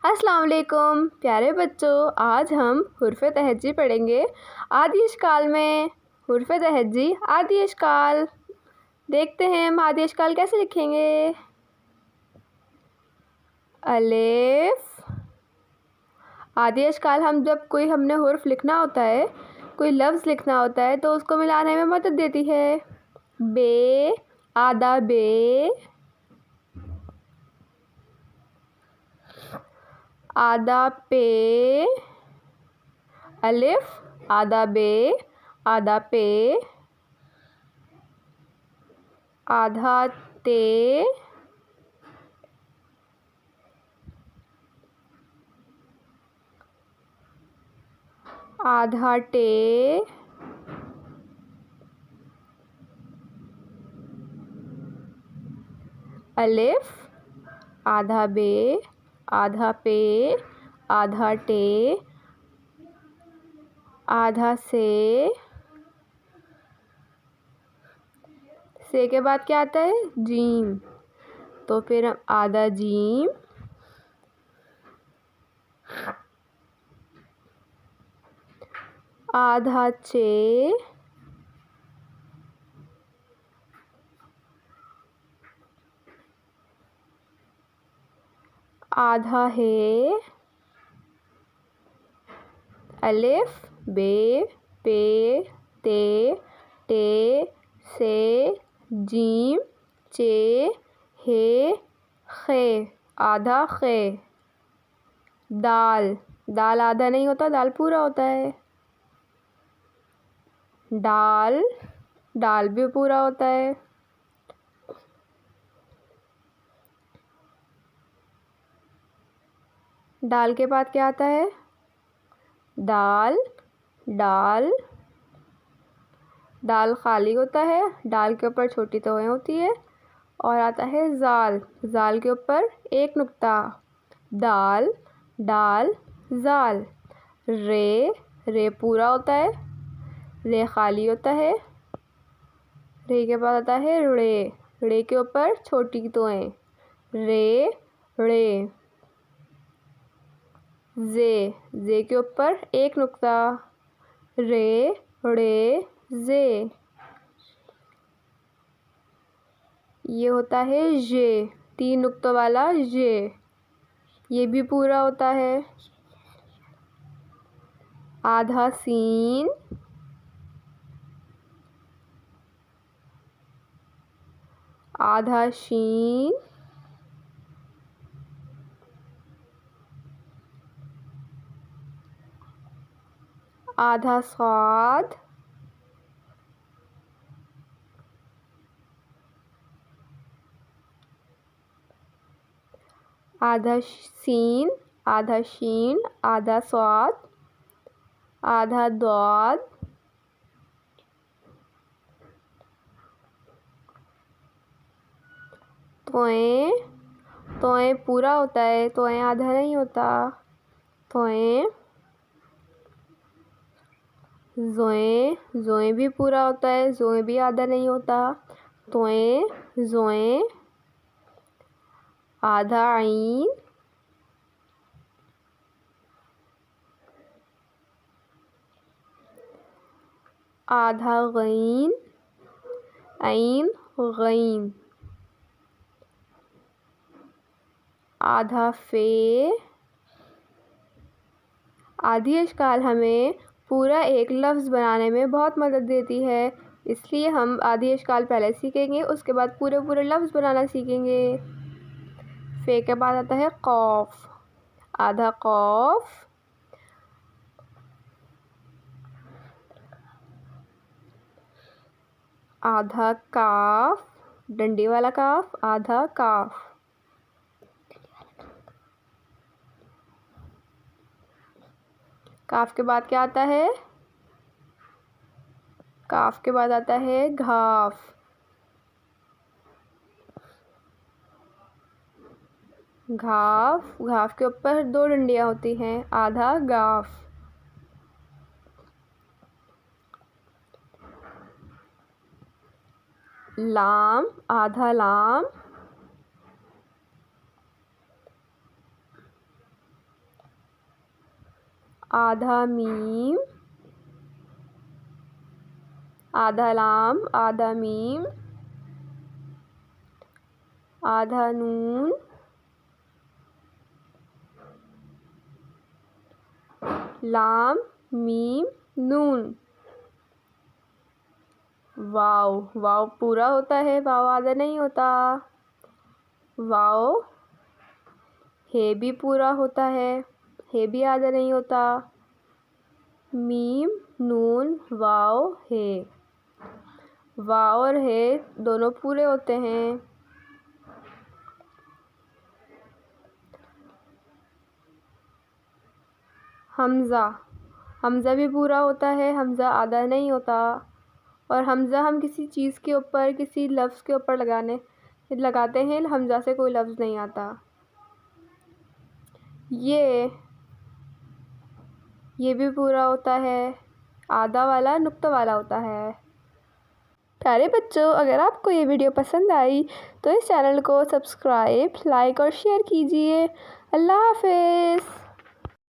अस्सलाम वालेकुम प्यारे बच्चों, आज हम हुर्फ़े तहज्जी पढ़ेंगे। आदि इश्काल में हुर्फ़े तहज्जी आदि इश्काल। देखते हैं हम आदि इश्काल कैसे लिखेंगे। अलिफ। आदि इश्काल हम जब कोई हमने हुर्फ़ लिखना होता है, कोई लफ्ज़ लिखना होता है तो उसको मिलाने में मदद देती है। बे, आदा बे, आदा पे, अलिफ, आदा बे, आधा पे, आधा ते, आधा टे, अलिफ, आधा बे, आधा पे, आधा टे, आधा से के बाद क्या आता है? जीम। तो फिर हम आधा जीम, आधा चे, आधा है, अलिफ, बे, पे, ते, टे, से, जीम, चे, हे, खे, आधा खे। दाल, दाल आधा नहीं होता, दाल पूरा होता है। डाल, डाल भी पूरा होता है। डाल के बाद क्या आता है? दाल, डाल, दाल खाली होता है, डाल के ऊपर छोटी तोहें होती है। और आता है जाल, जाल के ऊपर एक नुक्ता। दाल, डाल, जाल। रे, रे पूरा होता है, रे खाली होता है। रे के बाद आता है रे, रे के ऊपर छोटी तोहें। रे, रे। जे, जे के ऊपर एक नुक्ता। रे, रे, जे। ये होता है जे, 3 नुक्तों वाला जे, ये भी पूरा होता है। आधा सीन, आधा शीन, आधा स्वाद, आधा सीन, आधा शीन, आधा स्वाद, आधा द्वाद, तोएं, तोएं पूरा होता है, तोएं आधा नहीं होता। तोएं, जोएं, जोएं भी पूरा होता है, जोएं भी आधा नहीं होता। तोएं, जोएं, आधा आइन, आधा गईन, आइन, गईन, आधा फे। आदि इश्काल हमें पूरा एक लफ्ज़ बनाने में बहुत मदद देती है, इसलिए हम आदि इश्काल पहले सीखेंगे, उसके बाद पूरे पूरे लफ्ज़ बनाना सीखेंगे। फे के बाद आता है कौफ, आधा कौफ, आधा काफ, डंडी वाला काफ, आधा काफ। काफ के बाद क्या आता है? काफ के बाद आता है घाफ, घाफ, घाफ के ऊपर 2 डंडियाँ होती हैं, आधा गाफ। लाम, आधा लाम, आधा मीम, आधा लाम, आधा मीम, आधा नून, लाम मीम नून। वाव, वाव पूरा होता है, वाव आधा नहीं होता। वाव हे भी पूरा होता है, हे भी आधा नहीं होता। मीम नून वाव हे, वाव और हे दोनों पूरे होते हैं। हमज़ा, हमज़ा भी पूरा होता है, हमज़ा आधा नहीं होता। और हमज़ा हम किसी चीज़ के ऊपर, किसी लफ्ज़ के ऊपर लगाते हैं, हमज़ा से कोई लफ्ज़ नहीं आता। ये भी पूरा होता है, आधा वाला नुक्ता वाला होता है। प्यारे बच्चों, अगर आपको ये वीडियो पसंद आई तो इस चैनल को सब्सक्राइब, लाइक और शेयर कीजिए। अल्लाह हाफ़िज़।